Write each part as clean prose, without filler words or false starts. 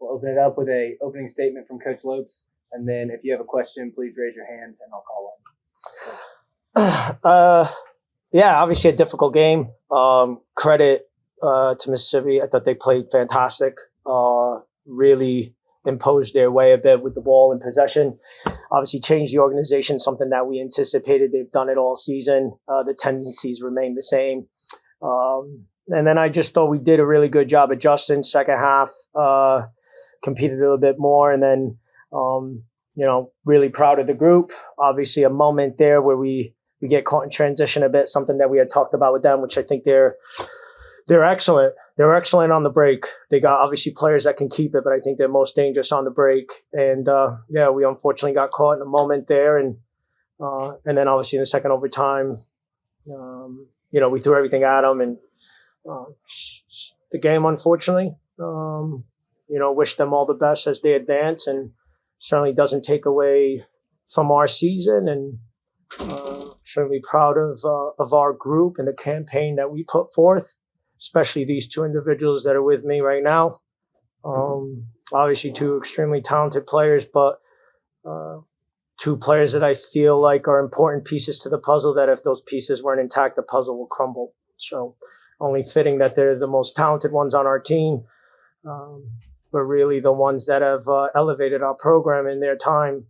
We'll open it up with a opening statement from Coach Lopes, and then if you have a question, please raise your hand and I'll call on. Yeah, obviously a difficult game. Credit to Mississippi. I thought they played fantastic. Really imposed their way a bit with the ball in possession. Obviously changed the organization, something that we anticipated. They've done it all season. The tendencies remain the same. And then I just thought we did a really good job adjusting second half, competed a little bit more. And then, really proud of the group. Obviously a moment there where we get caught in transition a bit, something that we had talked about with them, which I think they're excellent. They're excellent on the break. They got obviously players that can keep it, but I think they're most dangerous on the break. And we unfortunately got caught in a moment there. And then obviously in the second overtime, we threw everything at them. And the game, unfortunately, wish them all the best as they advance, and certainly doesn't take away from our season. And certainly proud of our group and the campaign that we put forth, especially these two individuals that are with me right now. Obviously two extremely talented players, but two players that I feel like are important pieces to the puzzle, that if those pieces weren't intact, the puzzle will crumble. So only fitting that they're the most talented ones on our team, but really the ones that have elevated our program in their time.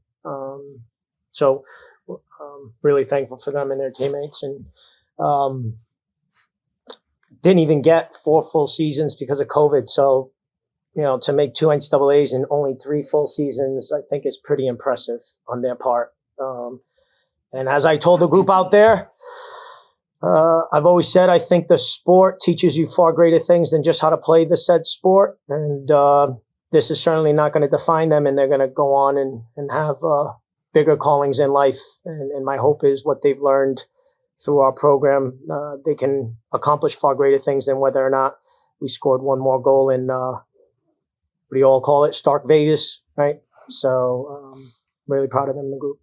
So really thankful for them and their teammates. And didn't even get 4 full seasons because of COVID. So, to make 2 NCAAs in only 3 full seasons, I think is pretty impressive on their part. And as I told the group out there, I've always said I think the sport teaches you far greater things than just how to play the said sport. And this is certainly not going to define them, and they're going to go on and have bigger callings in life. And my hope is what they've learned through our program, they can accomplish far greater things than whether or not we scored 1 more goal in, what do you all call it, Stark Vegas, right? So really proud of them in the group.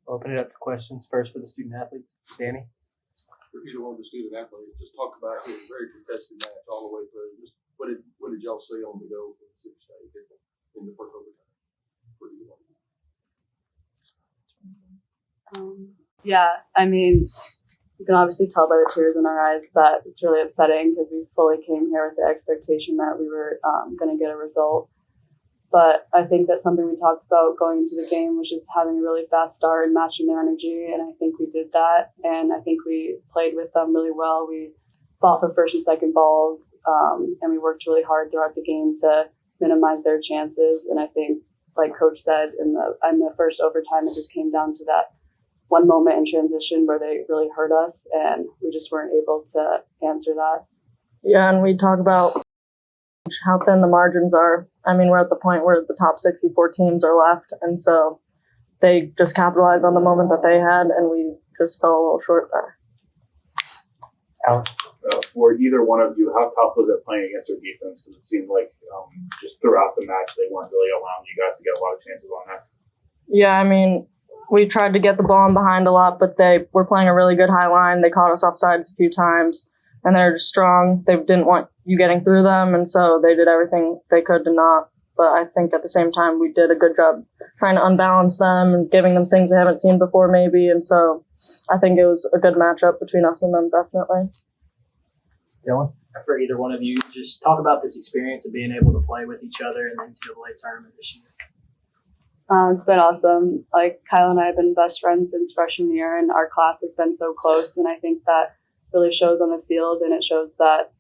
Open it up to questions first for the student athletes. Danny? For either one of the student athletes, just talk about it. Very competitive match all the way through. Just what did y'all see on the go for the 6 state in the first overtime? You can obviously tell by the tears in our eyes that it's really upsetting, because we fully came here with the expectation that we were going to get a result. But I think that something we talked about going into the game was just having a really fast start and matching their energy, and I think we did that. And I think we played with them really well. We fought for first and second balls, and we worked really hard throughout the game to minimize their chances. And I think, like Coach said, in the first overtime, it just came down to that one moment in transition where they really hurt us, and we just weren't able to answer that. Yeah, and we talk about how thin the margins are. We're at the point where the top 64 teams are left, and so they just capitalized on the moment that they had, and we just fell a little short there. Alex? For either one of you, how tough was it playing against their defense? Because it seemed like just throughout the match, they weren't really allowing you guys to get a lot of chances on that. Yeah, we tried to get the ball in behind a lot, but they were playing a really good high line. They caught us offsides a few times, and they're just strong. They didn't want you getting through them, and so they did everything they could to not. But I think at the same time, we did a good job trying to unbalance them and giving them things they haven't seen before, maybe. And so I think it was a good matchup between us and them, definitely. Dylan? For either one of you, just talk about this experience of being able to play with each other in the NCAA tournament this year. It's been awesome. Kyla and I have been best friends since freshman year, and our class has been so close. And I think that really shows on the field, and it shows that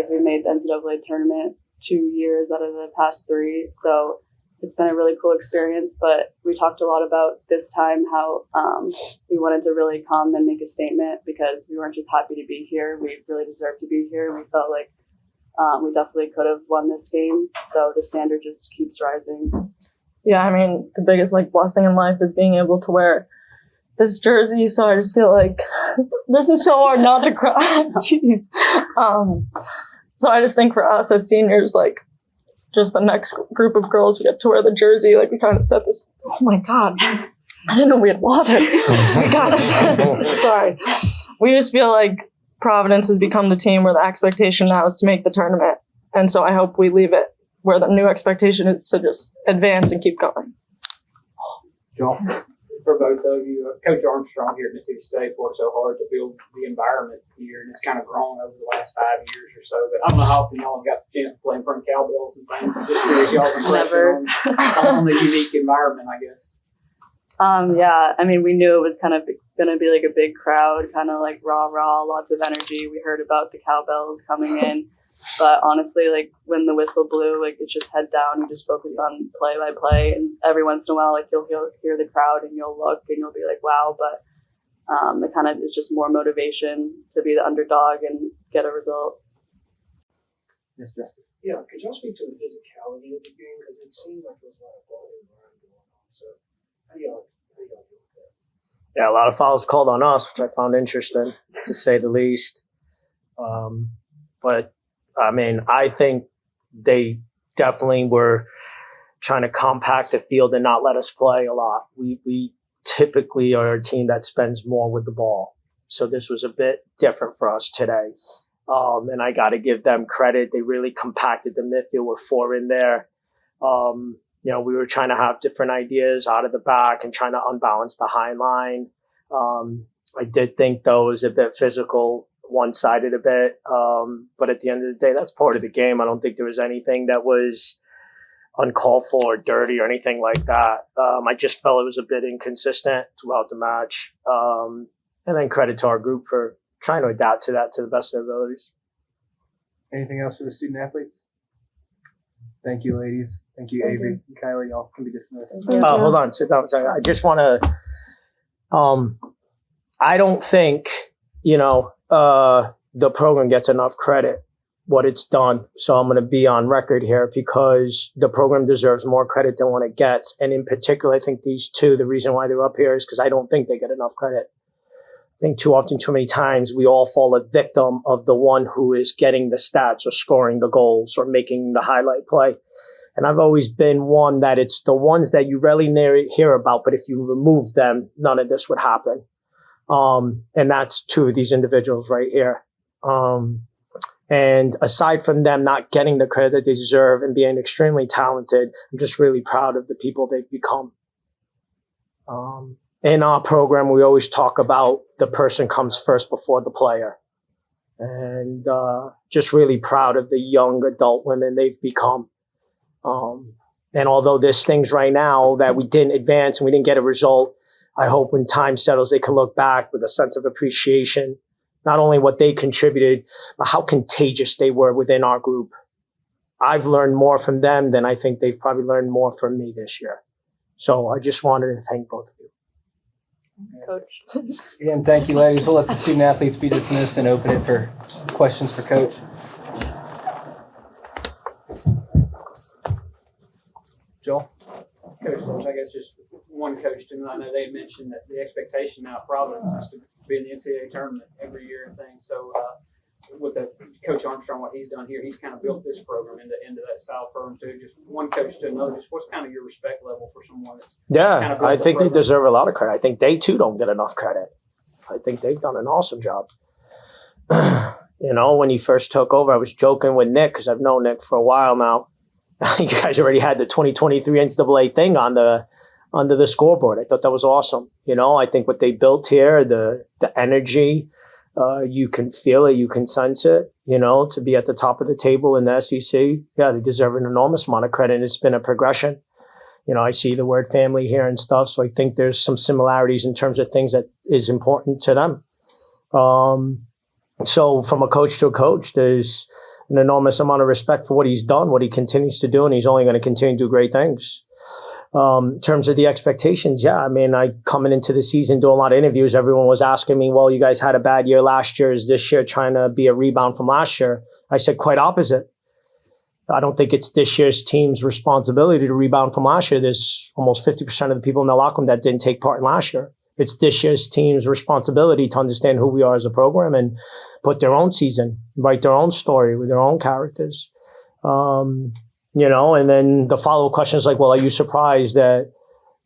we made the NCAA tournament 2 years out of the past 3. So it's been a really cool experience. But we talked a lot about this time how we wanted to really come and make a statement, because we weren't just happy to be here. We really deserved to be here, and we felt like we definitely could have won this game. So the standard just keeps rising. Yeah, the biggest blessing in life is being able to wear this jersey. So I just feel like this is so hard not to cry. Jeez. So I just think for us as seniors, just the next group of girls who get to wear the jersey, we kind of set this. Oh my God, I didn't know we had water. We got us. Sorry. We just feel like Providence has become the team where the expectation now is to make the tournament, and so I hope we leave it where the new expectation is to just advance and keep going. John, for both of you, Coach Armstrong here at Mississippi State worked so hard to build the environment here, and it's kind of grown over the last 5 years or so. But I don't know how often y'all have got the chance to play in front of cowbells and things. Just curious y'all's impression on the unique environment, I guess. Yeah, I mean, we knew it was kind of going to be like a big crowd, kind of like rah, lots of energy. We heard about the cowbells coming in. But honestly, like when the whistle blew, like it's just head down. You just focus on play by play. And every once in a while, like you'll hear the crowd and you'll look and you'll be like, wow. But it kind of is just more motivation to be the underdog and get a result. Yes, Justice. Yeah, could y'all speak to the physicality of the game? Because it seemed like there was a lot of volume around going on. So how do y'all deal with that? Yeah, a lot of fouls called on us, which I found interesting, to say the least. But, I mean, I think they definitely were trying to compact the field and not let us play a lot. We typically are a team that spends more with the ball. So this was a bit different for us today. And I got to give them credit. They really compacted the midfield with 4 in there. We were trying to have different ideas out of the back and trying to unbalance the high line. I did think, though, it was a bit physical, one-sided a bit. But at the end of the day, that's part of the game. I don't think there was anything that was uncalled for or dirty or anything like that. I just felt it was a bit inconsistent throughout the match. And then credit to our group for trying to adapt to that to the best of their abilities. Anything else for the student athletes? Thank you, ladies. Thank you, Avery and Kyla. Y'all can be dismissed. Hold on. Sit down. I just want to I don't think, the program gets enough credit, what it's done. So I'm going to be on record here because the program deserves more credit than what it gets. And in particular, I think these two, the reason why they're up here is because I don't think they get enough credit. I think too often, too many times, we all fall a victim of the one who is getting the stats or scoring the goals or making the highlight play. And I've always been one that it's the ones that you rarely hear about, but if you remove them, none of this would happen. And that's 2 of these individuals right here. And aside from them not getting the credit that they deserve and being extremely talented, I'm just really proud of the people they've become. In our program, we always talk about the person comes first before the player. And just really proud of the young adult women they've become. And although there's stings right now that we didn't advance and we didn't get a result, I hope when time settles, they can look back with a sense of appreciation, not only what they contributed, but how contagious they were within our group. I've learned more from them than I think they've probably learned more from me this year. So I just wanted to thank both of you. Coach. Again, thank you, ladies. We'll let the student athletes be dismissed and open it for questions for Coach. Joel? Coach Lopes, I guess just one coach to know. I know they mentioned that the expectation now at Providence is to be in the NCAA tournament every year and things. So with Coach Armstrong, what he's done here, he's kind of built this program into that style program too. Just one coach to another. Just what's kind of your respect level for someone that's kind of I think they deserve a lot of credit. I think they too don't get enough credit. I think they've done an awesome job. When he first took over, I was joking with Nick because I've known Nick for a while now. You guys already had the 2023 NCAA thing under the scoreboard. I thought that was awesome. I think what they built here, the energy, you can feel it, you can sense it, to be at the top of the table in the SEC. Yeah, they deserve an enormous amount of credit. And it's been a progression. I see the word family here and stuff. So I think there's some similarities in terms of things that is important to them. So from a coach to a coach, there's an enormous amount of respect for what he's done, what he continues to do, and he's only going to continue to do great things. In terms of the expectations, I coming into the season, doing a lot of interviews, everyone was asking me, well, you guys had a bad year last year. Is this year trying to be a rebound from last year? I said quite opposite. I don't think it's this year's team's responsibility to rebound from last year. There's almost 50% of the people in the locker room that didn't take part in last year. It's this year's team's responsibility to understand who we are as a program and put their own season, write their own story with their own characters. And then the follow-up question is like, well, are you surprised that,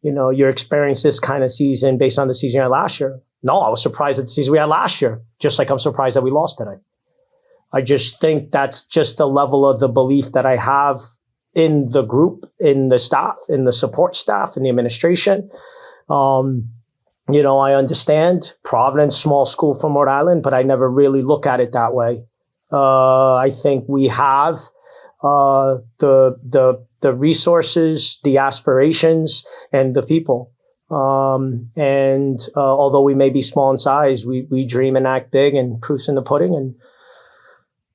you're experiencing this kind of season based on the season you had last year? No, I was surprised at the season we had last year, just like I'm surprised that we lost today. I just think that's just the level of the belief that I have in the group, in the staff, in the support staff, in the administration. I understand Providence, small school from Rhode Island, but I never really look at it that way. I think we have the resources, the aspirations, and the people. Although we may be small in size, we dream and act big, and proof's in the pudding. And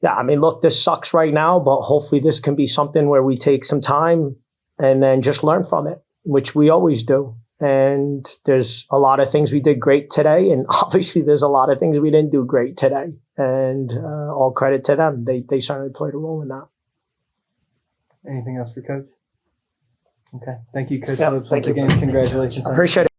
yeah, I mean, look, this sucks right now, but hopefully this can be something where we take some time and then just learn from it, which we always do. And there's a lot of things we did great today, and obviously there's a lot of things we didn't do great today. And all credit to them. They certainly played a role in that. Anything else for Coach? Okay. Thank you, Coach Yeah, Lopes. thank Once you. again, congratulations. I appreciate it.